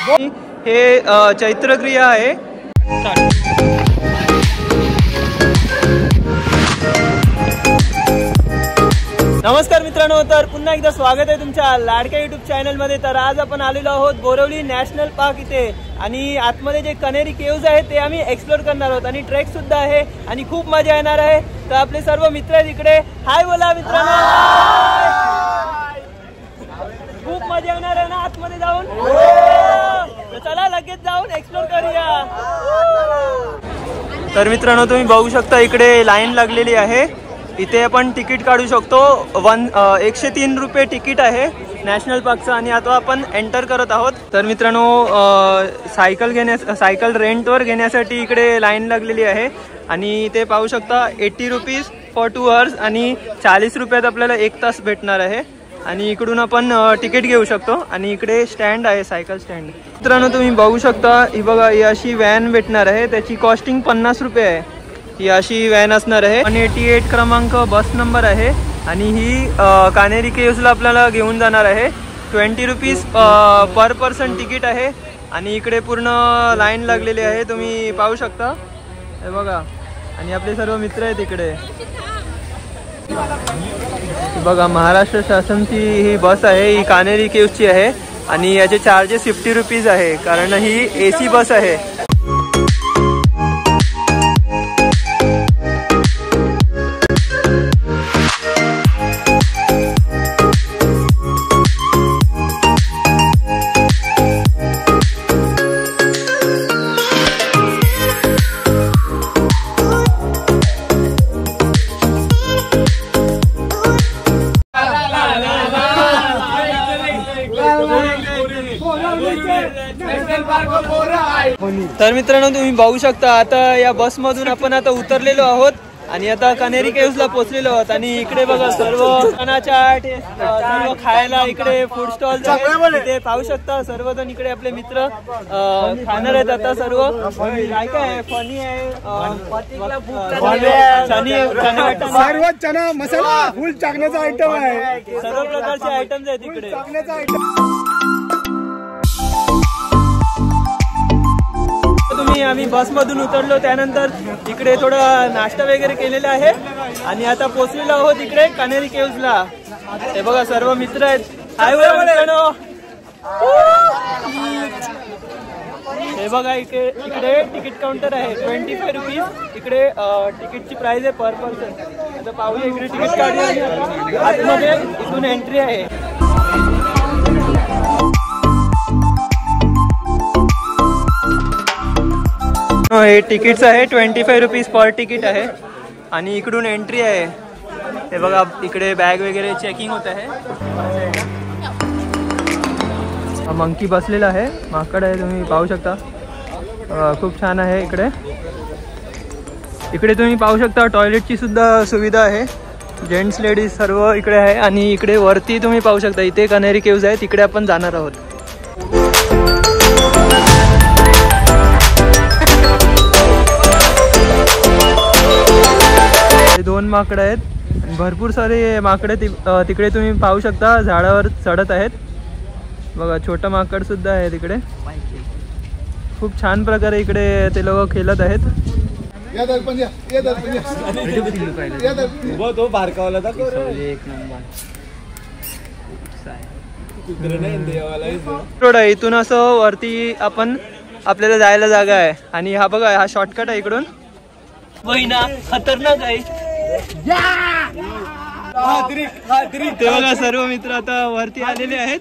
हे चैत्रक्रिया आहे। नमस्कार मित्रांनो, तर पुन्हा एकदा स्वागत आहे तुमच्या लाडक्या यूट्यूब चॅनलमध्ये। तर आज आपण आलेलो आहोत बोरवली नॅशनल पार्क इथे आणि आतमध्ये जे कनेरी केव्ज आहेत ते आम्ही एक्सप्लोर करणार आहोत आणि ट्रेक सुद्धा आहे आणि खूप मजा येणार आहे। तर आपले सर्व मित्र आहेत इकडे, हाय बोला मित्रांनो। खूप मजा येणार आहे ना आतमध्ये जाऊन? तर चला लगेच जाऊन एक्सप्लोर करूया। तर मित्रांनो, तुम्ही बघू शकता इकडे लाईन लागलेली आहे। इथे आपण तिकीट काढू शकतो। 103 रुपये तिकीट आहे नॅशनल पार्कचं आणि आता आपण एंटर करत आहोत। तर मित्रांनो, सायकल रेंटवर घेण्यासाठी इकडे लाईन लागलेली आहे आणि इथे पाहू शकता 80 रुपीज फॉर 2 आवर्स आणि 40 रुपयात आपल्याला 1 तास भेटणार आहे आणि इकडून आपण तिकीट घेऊ शकतो आणि इकडे स्टँड आहे, सायकल स्टँड। मित्रांनो, तुम्ही बघू शकता ही बघा, ही अशी व्हॅन भेटणार आहे, त्याची कॉस्टिंग 50 रुपये आहे। ही अशी व्हॅन असणार आहे। 188 क्रमांक बस नंबर आहे आणि ही कानेरी केव्जला आपल्याला घेऊन जाणार आहे। 20 रुपीज पर पर्सन तिकीट आहे आणि इकडे पूर्ण लाईन लागलेली आहे, तुम्ही पाहू शकता हे बघा। आणि आपले सर्व मित्र आहेत इकडे बघा। महाराष्ट्र शासनची ही बस आहे, ही कानेरी केव्जची आहे आणि याचे चार्जेस 50 रुपीज आहे कारण ही AC बस आहे। तर मित्रांनो, तुम्ही बघू शकता आता या बस मधून आपण आता उतरलेलो आहोत आणि आता कनेरी केव्जला पोहोचलेलो आहोत आणि इकडे बघा सर्व खानाचाट, सर्व खायला इकडे फूड स्टॉल इथे पाहू शकता। सर्वजण इकडे आपले मित्र खाणार आहेत आता सर्व। काय काय आहे, फनी आहे, सर्व चना मसाला फुल टाकण्याचा आयटम आहे, सर्व प्रकारचे आयटम्स आहेत इकडे। आम्ही बस मधून उतरलो, त्यानंतर इकडे थोडं नाश्ता वगैरे केलेला आहे आणि आता पोहोचलेलो आहोत इकडे कनेरी केव्जला। हे बघा सर्व मित्र आहेत, हाय मित्रांनो। हे बघा इकडे तिकीट काउंटर आहे, 25 रुपीज इकडे तिकीटची प्राइस आहे पर पर्सन। आता पाहूया इकडे तिकीट काढूया, आतमध्ये इथून एंट्री आहे। हे तिकीट्स आहे, 25 रुपीज पर तिकीट आहे आणि इकडून एंट्री आहे। हे बघा इकडे बॅग वगैरे चेकिंग होत आहे। मंकी बसलेला आहे, माकड आहे, तुम्ही पाहू शकता, खूप छान आहे। इकडे तुम्ही पाहू शकता टॉयलेटची सुद्धा सुविधा आहे, जेंट्स लेडीज सर्व इकडे आहे आणि इकडे वरती तुम्ही पाहू शकता इथे कनेरी केव्ज आहे, तिकडे आपण जाणार आहोत। दोन माकडे आहेत, भरपूर सारे माकडे तिकडे तुम्ही पाहू शकता झाडावर चढत आहेत बघा। छोटा माकड सुद्धा आहे तिकडे, खूप छान प्रकारे इकडे ते लोक खेळत आहेत। इथून असं वरती आपण आपल्याला जायला जागा आहे आणि हा बघा, हा शॉर्टकट आहे इकडून। महिना खतरनाक आहे। ते बघा सर्व मित्र आता वरती आलेले आहेत।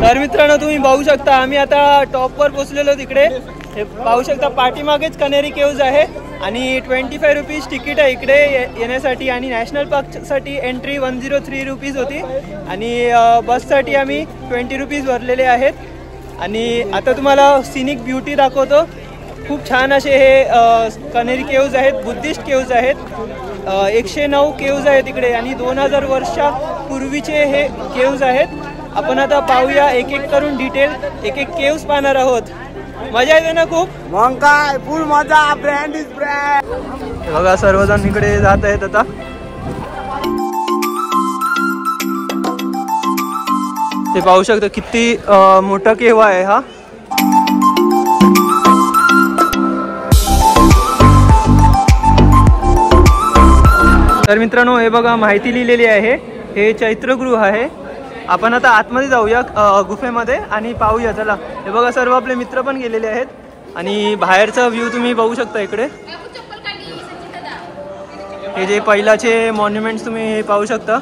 तर मित्रांनो, तुम्ही बघू शकता आम्ही आता टॉपवर पोहोचलेलो तिकडे। हे पाहू शकता पाठीमागेच कनेरी केव्ज आहे आणि 25 रुपीज तिकीट आहे इकडे येण्यासाठी आणि नॅशनल पार्कसाठी एंट्री 103 रुपीज होती आणि बससाठी आम्ही 20 रुपीज भरलेले आहेत। आणि आता तुम्हाला सिनिक ब्युटी दाखवतो। खूप छान असे हे कनेरी केव्ज आहेत, बुद्धिस्ट केव्ज आहेत। 109 केव्ज आहेत इकडे आणि 2000 वर्षापूर्वीचे हे केव्ज आहेत। आपण आता पाहूया एक एक करून डिटेल, एक एक केव्ज पाहणार आहोत। मजा येते ना खूप? मग काय फुल मजा. Brand is brand. बघा सर्वजण इकडे जात आहेत आता. ते पाहू शकता किती मोठा केव्हा आहे हा. तर मित्रांनो हे बघा माहिती लिहिलेली आहे. हे चैत्रगृह आहे. आपण आता आतमध्ये जाऊया गुफेमध्ये आणि पाहूया. चला हे बघा सर्व आपले मित्र पण गेलेले आहेत आणि बाहेरचा व्ह्यू तुम्ही बघू शकता. इकडे हे जे पहिलाचे मॉन्युमेंट्स तुम्ही पाहू शकता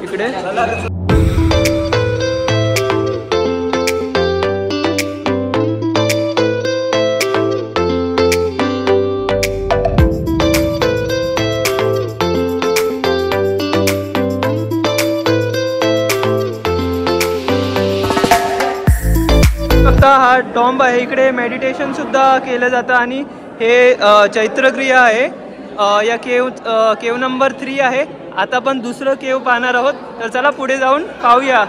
इकडे. हा टॉम्ब आहे. इकडे मेडिटेशन सुद्धा केलं जातं आणि हे चैत्रगृह आहे. या केव नंबर 3 आहे. आता आपण दुसरं केव पाहणार आहोत. तर चला पुढे जाऊन पाहूया.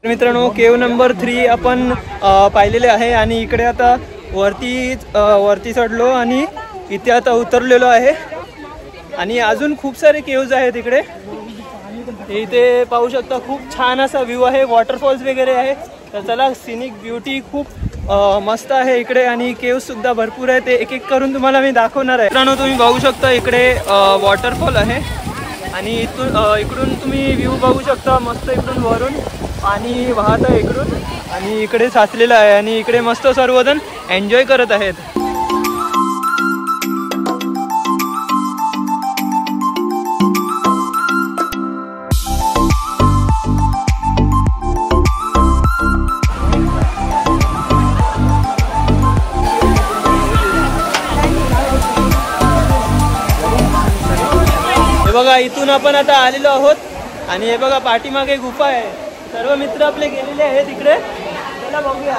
मित्रांनो केव नंबर 3 आपण पाहिलेले आहे आणि इकडे आता वरती चढलो आणि इथे आता उतरलेलो आहे. आणि अजून खूप सारे केव्ज आहेत इकडे. इथे पाहू शकता खूप छान असा व्ह्यू आहे. वॉटरफॉल्स वगैरे आहे. तर चला सिनिक ब्युटी खूप मस्त आहे इकडे आणि केव्ज सुद्धा भरपूर आहे. ते एक एक करून तुम्हाला मी दाखवणार आहे. मित्रांनो तुम्ही बघू शकता इकडे वॉटरफॉल आहे आणि इकडून तुम्ही व्ह्यू बघू शकता. मस्त इकडून वरून पाणी वाहत आहे इकडून आणि इकडे साचलेलं आहे आणि इकडे मस्त सर्वजण एन्जॉय करत आहेत. हे बघा इथून आपण आता आलेलो आहोत आणि हे बघा पाठीमागे गुफा आहे. सर्व मित्र आपले गेलेले आहेत इकडे. चला बघूया.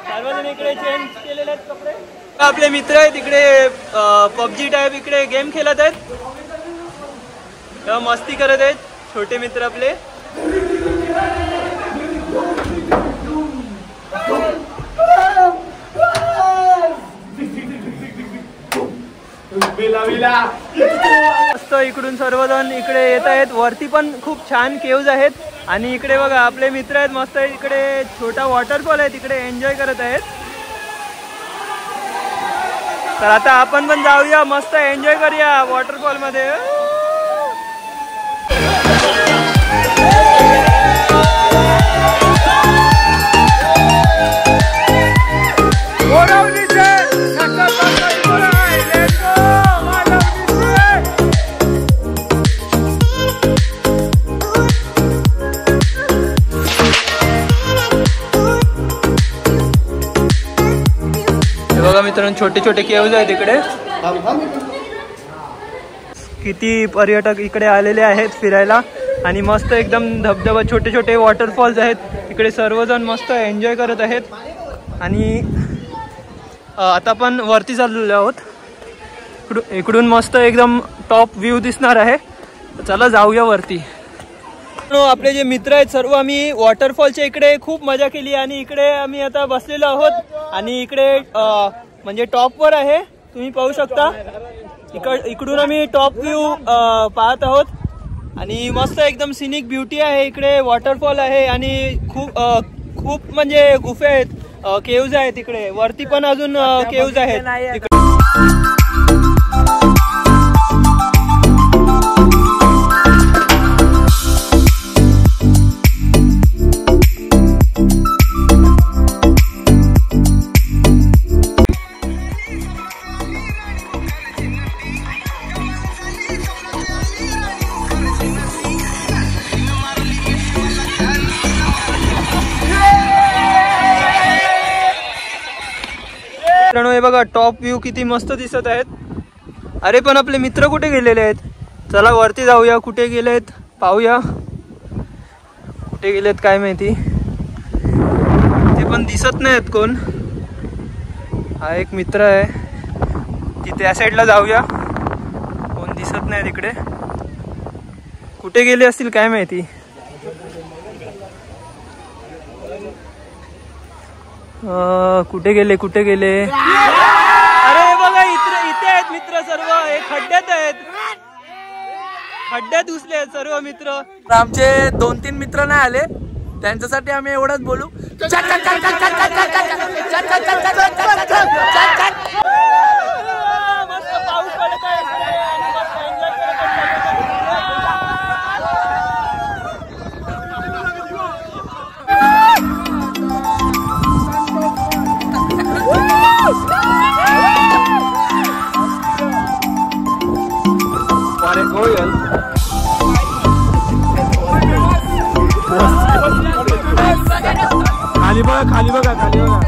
सर्वजण इकडे चेंज केलेले आहेत कपडे. आपले मित्र आहेत इकडे पबजी टाईप इकडे गेम खेळत आहेत. मस्ती करत आहेत छोटे मित्र आपले. मस्त इकडून सर्वजण इकडे येत आहेत. वरती पण खूप छान केव्ज आहेत आणि इकडे बघा आपले मित्र आहेत मस्त. इकडे छोटा वॉटरफॉल आहे तिकडे एन्जॉय करत आहेत. तर आता आपण पण जाऊया मस्त एन्जॉय करूया वॉटरफॉल मध्ये. बघा मित्रांनो छोटे छोटे केव्ज आहेत इकडे. किती पर्यटक इकडे आलेले आहेत फिरायला आणि मस्त एकदम धबधबा छोटे छोटे वॉटरफॉल्स आहेत इकडे. सर्वजण मस्त एन्जॉय करत आहेत आणि आता आपण वरती चाललेलो आहोत. इकडून मस्त एकदम टॉप व्ह्यू दिसणार आहे. चला जाऊया वरती. आपले जे मित्र आहेत सर्व आम्ही वॉटरफॉलच्या इकडे खूप मजा केली आणि इकडे आम्ही आता बसलेलो आहोत आणि इकडे म्हणजे टॉपवर आहे तुम्ही पाहू शकता. इकडून आम्ही टॉप व्ह्यू पाहत आहोत आणि मस्त एकदम सिनिक ब्युटी आहे इकडे. वॉटरफॉल आहे आणि खूप म्हणजे गुफे आहेत, केव्ज आहेत इकडे. वरती पण अजून केव्ज आहेत. मित्रांनो हे बघा टॉप व्ह्यू किती मस्त दिसत आहेत. अरे पण आपले मित्र कुठे गेलेले आहेत? चला वरती जाऊया. कुठे गेलेत पाहूया. कुठे गेलेत काय माहिती, ते पण दिसत नाहीत कोण. हा एक मित्र आहे तिथे, त्या साईडला जाऊया. कोण दिसत नाही तिकडे. कुठे गेले असतील काय माहिती. कुठे गेले कुठे गेले. अरे बघा इथे आहेत मित्र सर्व. हे खड्ड्यात आहेत, खड्ड्यात घुसले आहेत सर्व मित्र. आमचे 2-3 मित्र नाही आले, त्यांच्यासाठी आम्ही एवढंच बोलू. मस्त पाऊस पडत आहे. खाली बघा खाली बघा खाली बघा.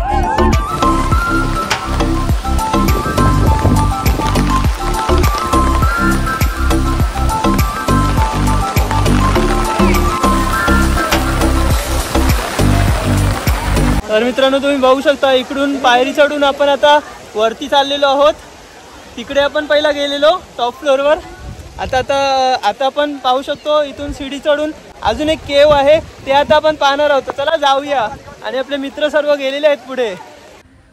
तर मित्रांनो तुम्ही बघू शकता इकडून पायरी चढून आपण आता वरती चाललेलो आहोत. तिकडे आपण पहिला गेलेलो टॉप फ्लोअरवर. आता आपण पाहू शकतो इथून सीडी चढून अजून एक केव आहे, ते आता आपण पाहणार आहोत. चला जाऊया. आणि आपले मित्र सर्व गेलेले आहेत पुढे.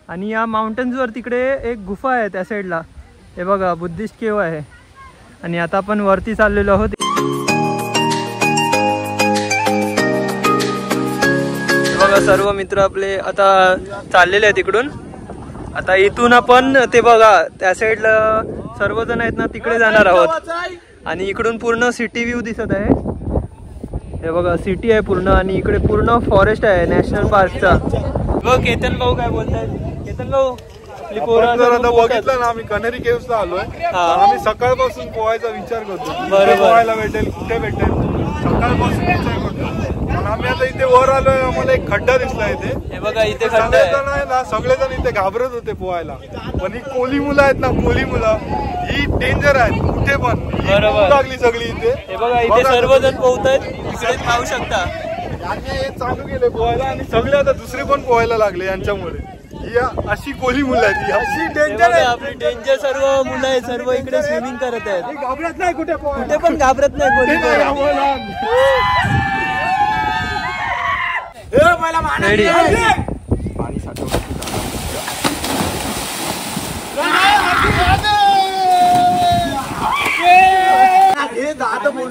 आणि या माउंटन्सवर तिकडे एक गुफा आहे त्या साईडला. हे बघा बुद्धिस्ट केव आहे. आणि आता आपण वरती चाललेलो आहोत. बघा सर्व मित्र आपले आता चाललेले आहेत इकडून. आता इथून आपण ते बघा त्या साईडला सर्वजण आहेत ना, तिकडे जाणार आहोत. आणि इकडून पूर्ण सिटी व्ह्यू दिसत आहे. हे बघा सिटी आहे पूर्ण. आणि इकडे पूर्ण फॉरेस्ट आहे नॅशनल पार्कचा. बघ केतन भाऊ काय बोलतायत. केतन भाऊ आपली पोरं बघितलं ना, आम्ही कनेरी केव्सला आलोय. आम्ही सकाळपासून पोहायचा विचार करतो. बरोबर. पोहायला भेटेल कुठे भेटेल सकाळपासून विचार करतो. पण आम्ही आता इथे वर आलोय, आम्हाला एक खड्डा दिसला इथे. हे बघा इथे खड्डा आहे ना. सगळेजण इथे घाबरत होते पोहायला. पण ही कोली मुलं आहेत ना, कोली मुलं ही डेंजर आहेत कुठे पण. बरोबर लागली सगळी इथे. हे बघा इथे सर्वजण पोहतायत. इकडे पाहू शकता. यांनी चालू केले पोहायला आणि सगळे आता दुसरे पण पोहायला लागले यांच्यामुळे. ही अशी कोली मुलं आहेत, अशी डेंजर आहे. आपली डेंजर सर्व मुलं आहेत, सर्व इकडे स्विमिंग करत आहेत. घाबरत नाही कुठे कुठे पण घाबरत नाही कोणी. रेडी.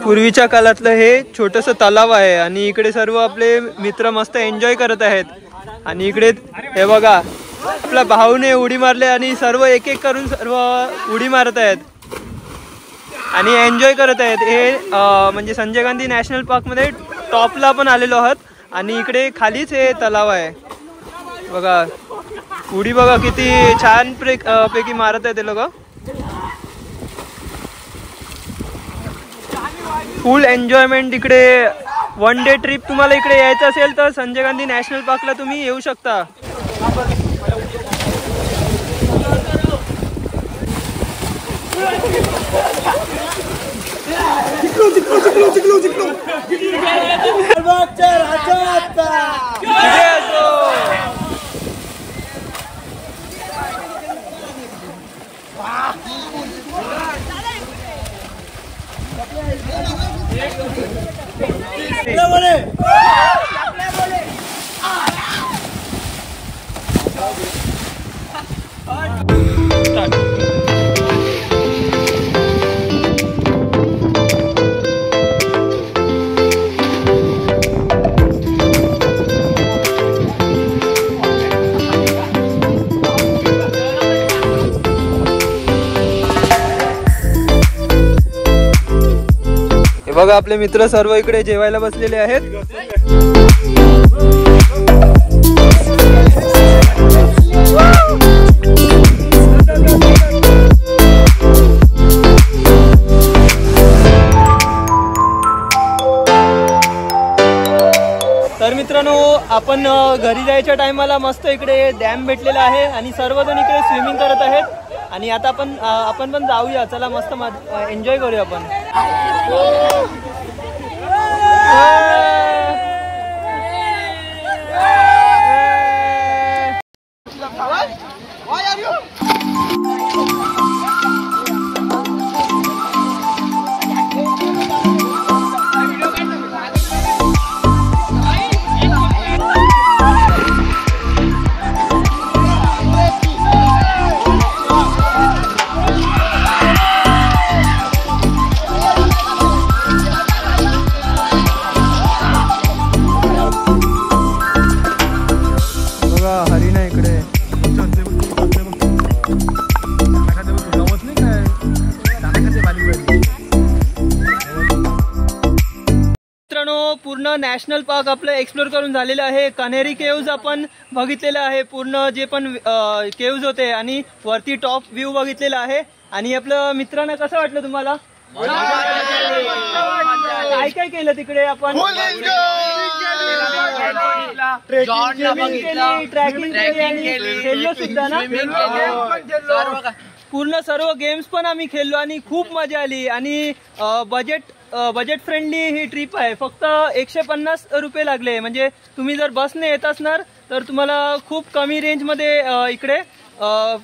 पूर्वीच्या काळातलं हे छोटस तलाव आहे. आणि इकडे सर्व आपले मित्र मस्त एन्जॉय करत आहेत. आणि इकडे हे बघा आपल्या भाऊने उडी मारले आणि सर्व एक एक करून सर्व उडी मारत आहेत आणि एन्जॉय करत आहेत. हे म्हणजे संजय गांधी नॅशनल पार्कमध्ये टॉपला पण आलेलो आहोत. आणि इकडे खालीच हे तलाव आहे बघा. उडी बघा किती छान पैकी मारत आहे ते लोक. फुल एन्जॉयमेंट इकडे. 1 डे ट्रिप तुम्हाला इकडे यायचं असेल तर संजय गांधी नॅशनल पार्कला तुम्ही येऊ शकता. बघा आपले मित्र सर्व इकडे जेवायला बसलेले आहेत. तर मित्रांनो, आपण घरी जायच्या टायमाला मस्त इकडे डॅम भेटलेला आहे आणि सर्वजण इकडे स्विमिंग करत आहेत आणि आता आपण पण जाऊया. चला मस्त एन्जॉय करूया आपण. हरिणा इकडे मित्रांनो, पूर्ण नॅशनल पार्क आपलं एक्सप्लोर करून झालेलं आहे. कन्हेरी केव्ज आपण बघितलेलं आहे, पूर्ण जे पण केव्ज होते आणि वरती टॉप व्ह्यू बघितलेला आहे. आणि आपलं मित्रांना कसं वाटलं तुम्हाला? काय काय केलं तिकडे आपण? ट्रॅकिंग केली सुद्धा ना. पूर्ण सर्व गेम्स पण आम्ही खेळलो आणि खूप मजा आली. आणि बजेट फ्रेंडली ही ट्रिप आहे. फक्त 150 रुपये लागले. म्हणजे तुम्ही जर बसने येत असणार तर तुम्हाला खूप कमी रेंजमध्ये इकडे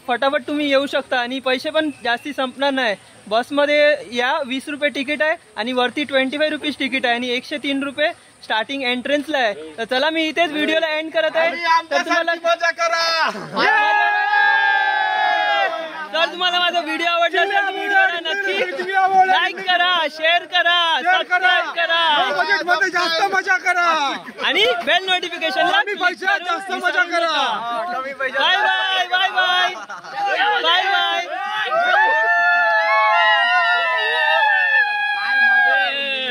फटाफट तुम्ही येऊ शकता आणि पैसे पण जास्ती संपणार नाही. बसमध्ये या 20 रुपये तिकीट आहे आणि वरती 25 रुपीज तिकीट आहे आणि 103 रुपये स्टार्टिंग एंट्रन्सला आहे. तर चला मी इथेच व्हिडिओला एंड करत आहे. तर तुम्हाला माझा व्हिडिओ आवडला तर व्हिडिओला नक्की लाईक करा, शेअर करा, सबस्क्राईब करा, जास्त मजा करा आणि बेल नोटिफिकेशनला जास्त मजा करा.